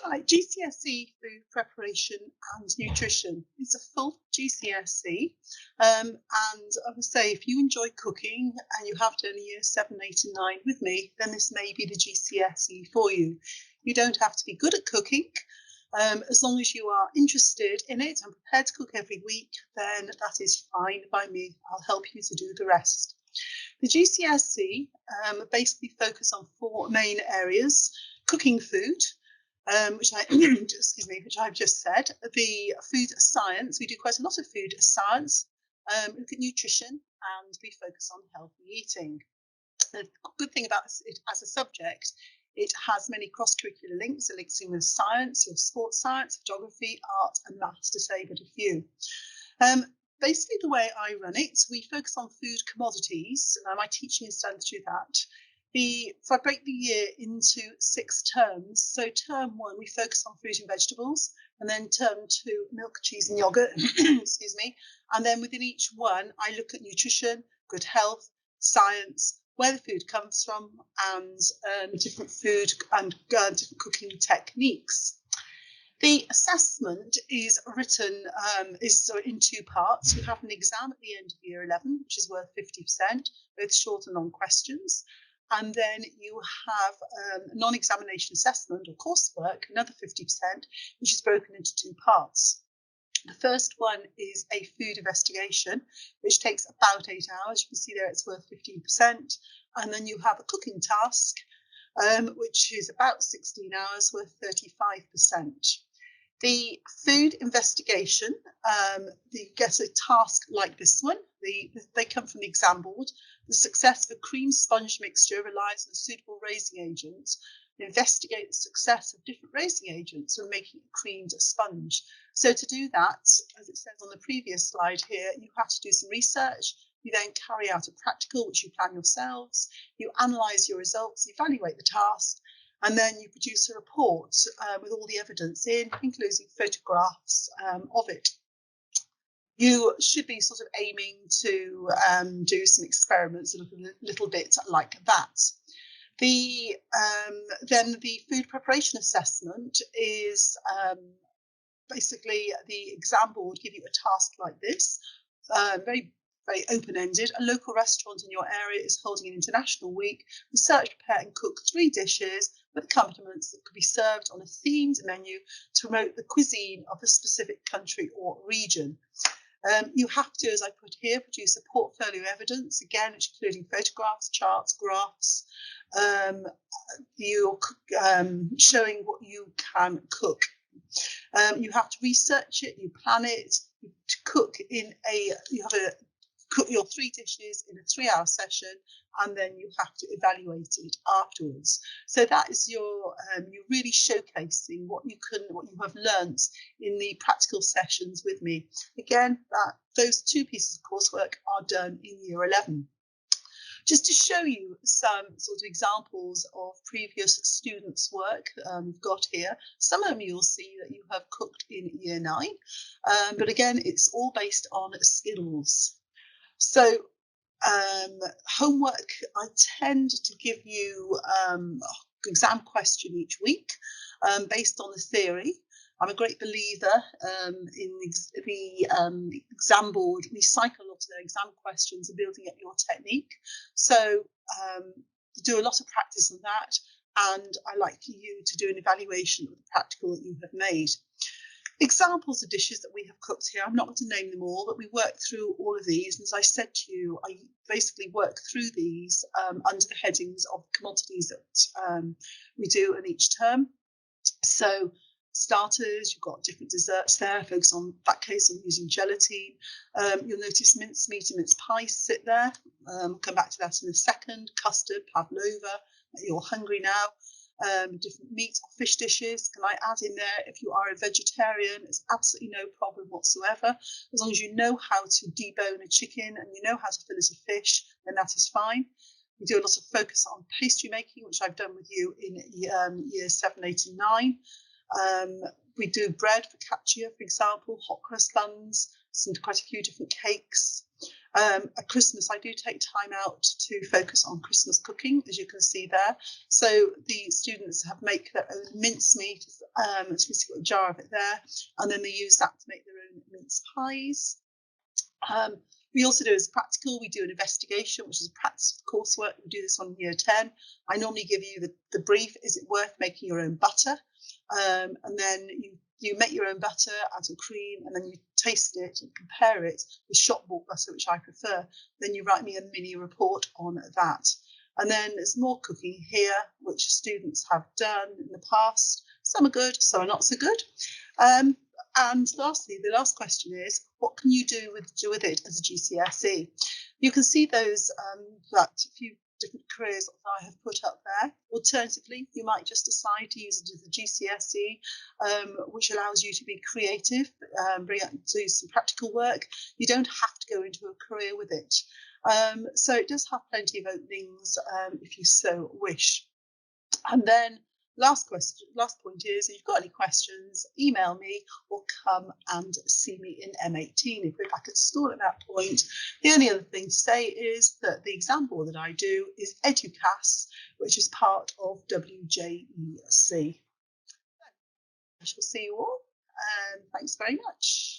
Hi, GCSE food preparation and nutrition. It's a full GCSE. And I would say if you enjoy cooking and you have done year 7, 8 and 9 with me, then this may be the GCSE for you. You don't have to be good at cooking. As long as you are interested in it and prepared to cook every week, then that is fine by me. I'll help you to do the rest. The GCSE basically focus on 4 main areas: cooking food, which which I've just said. The food science, we do quite a lot of food science. Look at nutrition, and we focus on healthy eating. The good thing about it as a subject, it has many cross-curricular links. It links in with science, your sports science, photography, art, and maths, to say but a few. Basically, the way I run it, we focus on food commodities. My teaching is done through that. If I break the year into 6 terms, so term 1, we focus on fruit and vegetables, and then term 2, milk, cheese and yogurt, excuse me. And then within each one, I look at nutrition, good health, science, where the food comes from, and different food and different cooking techniques. The assessment is written in 2 parts. You have an exam at the end of year 11, which is worth 50%, both short and long questions. And then you have a non-examination assessment or coursework, another 50%, which is broken into 2 parts. The first one is a food investigation, which takes about 8 hours. You can see there it's worth 15%. And then you have a cooking task, which is about 16 hours, worth 35%. The food investigation, you get a task like this one. They come from the exam board. The success of a cream sponge mixture relies on a suitable raising agent. Investigate the success of different raising agents when making a creamed sponge. So to do that, as it says on the previous slide here, you have to do some research. You then carry out a practical, which you plan yourselves. You analyse your results, evaluate the task, and then you produce a report with all the evidence in, including photographs of it. You should be sort of aiming to do some experiments a little bit like that. Then the food preparation assessment is basically the exam board give you a task like this, very open-ended. A local restaurant in your area is holding an international week. Research, prepare and cook 3 dishes with accompaniments that could be served on a themed menu to promote the cuisine of a specific country or region. You have to, as I put here, produce a portfolio evidence, again, including photographs, charts, graphs, you're showing what you can cook. You have to research it, you plan it, you cook your 3 dishes in a 3-hour session, and then you have to evaluate it afterwards. So that is you're really showcasing what you have learnt in the practical sessions with me. Again, those 2 pieces of coursework are done in year 11. Just to show you some sort of examples of previous students' work we've got here. Some of them you'll see that you have cooked in year 9, but again, it's all based on skills. So homework, I tend to give you an exam question each week based on the theory. I'm a great believer in the exam board. Recycle a lot of their exam questions and building up your technique. So do a lot of practice on that. And I like for you to do an evaluation of the practical that you have made. Examples of dishes that we have cooked here. I'm not going to name them all, but we worked through all of these. And as I said to you, I basically work through these under the headings of commodities that we do in each term. So starters, you've got different desserts there. Focus on that case on using gelatine. You'll notice mince meat and mince pies sit there. I'll come back to that in a second. Custard, pavlova. You're hungry now. Different meat or fish dishes. Can I add in there, if you are a vegetarian, it's absolutely no problem whatsoever. As long as you know how to debone a chicken and you know how to fillet a fish, then that is fine. We do a lot of focus on pastry making, which I've done with you in year 7, 8 and 9. We do bread, focaccia, for example, hot cross buns, quite a few different cakes. At Christmas, I do take time out to focus on Christmas cooking, as you can see there. So the students make their own mincemeat, as you can see, got a jar of it there, and then they use that to make their own mince pies. We also do as practical, we do an investigation, which is a practice coursework. We do this on year 10. I normally give you the brief, is it worth making your own butter? And then you make your own butter, add some cream, and then you taste it and compare it with shop bought butter, which I prefer. Then you write me a mini report on that. And then there's more cooking here, which students have done in the past. Some are good, some are not so good. And lastly, the last question is, what can you do with it as a GCSE? You can see those that few different careers that I have put up there. Alternatively, you might just decide to use it as a GCSE, which allows you to be creative, do some practical work. You don't have to go into a career with it. So it does have plenty of openings if you so wish. And then last point is, if you've got any questions, email me or come and see me in M18 if we're back at school at that point. The only other thing to say is that the exam board that I do is EduCAS, which is part of WJEC. I shall see you all, and thanks very much.